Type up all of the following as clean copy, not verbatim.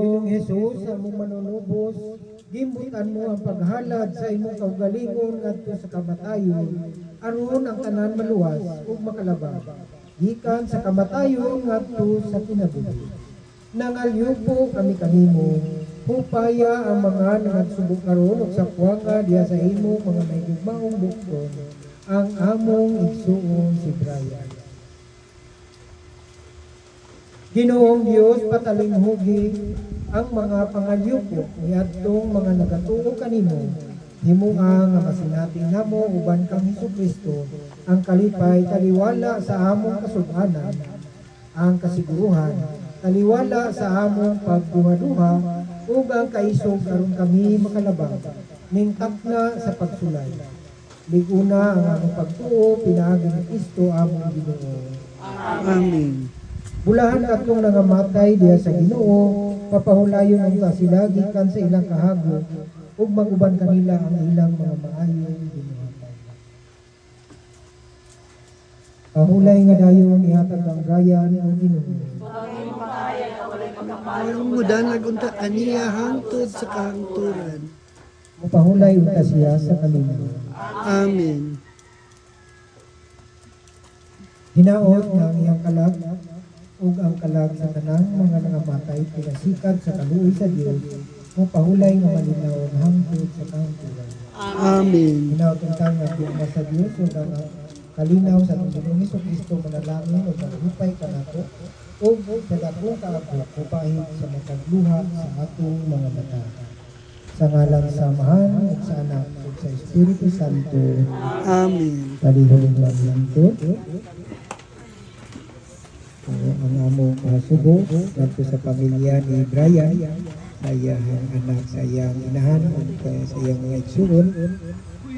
Ginoong Hesus, sa among manunubos, gimbutan mo ang paghalad sa imong kaugalingon ngadto sa kamatayon, aron ang tanan maluwas ug makalabang. Gikan sa kamatayon ngadto sa kinabuhi. Nangalyupo kami kanimo, hupaya ang mga nangagsubok karon ug sa puwanga diha sa imo mga may gugmaong bukton, ang among igsuon si Brian. Ginoong Dios, patalinghugi ang mga pangalyupo niadtong mga nagatuo kanimo, himuang nga masinating namo uban kang Hesukristo ang kalipay taliwala sa among kasud-anan, ang kasiguruhan taliwala sa among pagduha-duha ug ang kaisog aron kami makalabang ning takna sa pagsulay. Liguna ang among pagtuo pinaagi ni Kristo among Ginoo. Amen. Bulahan katong nangamatay diha sa Ginoo, papahulayon ang sila gikan sa ilang kahagod ug maguban kanila ang ilang mga maayong ginuhatag. Pahulay nga dayon ihatag ang Brian ang Ginoo. Aron mo danag unta aniya hangtod sa kahangturan. Mupahulay unta siya sa kalinaw. Amen. Hinaot nga ang iyang kalag ug ang kalag sa tanang mga nangamatay pinasikat sa kaluoy sa Dios, mupahulay nga malinaw hangtod sa kahangturan. Amen. Hinaot unta nga tugma sa Dios ug ang kalinaw sa Ginoong Hesukristo manalangin ug maghupay kanato ug sa dakong kaabot upahig sa matagluha sa atong mga mata. Sa ngalan sa Amahan ug sa Anak ug sa Espiritu Santo. Amen. Palihog lang langkod. Ang among subo ngadto sa pamilya ni Brian, sa iyang anak, sa iyang inahan ug sa iyang mga igsuon.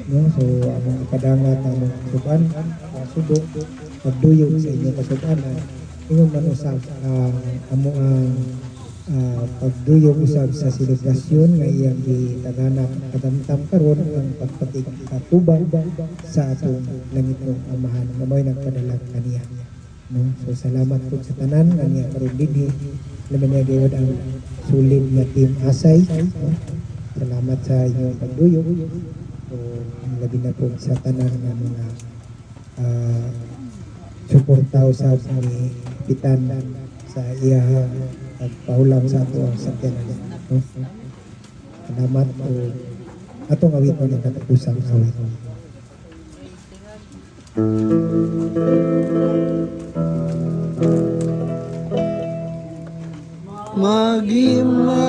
No, so among kadangat among suban, subo pagduyog sa inyong kasubanan. Ingon man usab amo ang pagduyog usab sa selebrasyon nga iyang gitaganap kadamtam karon ang pagpatig katubang sa atong langitong Amahan nga mo'y nagpadala kaniya. No? So salamat po sa tanan nga niya karon dinhi laman niya gayud ang sulid nga team Asay. No? Salamat sa inyong pagduyog. So labi na po sa tanan nga mga suportaw sa ni Pitan sa iya pagpahulam sa ato ang sakyan. No? Salamat po atong awit mo ng katapusang awit. Magima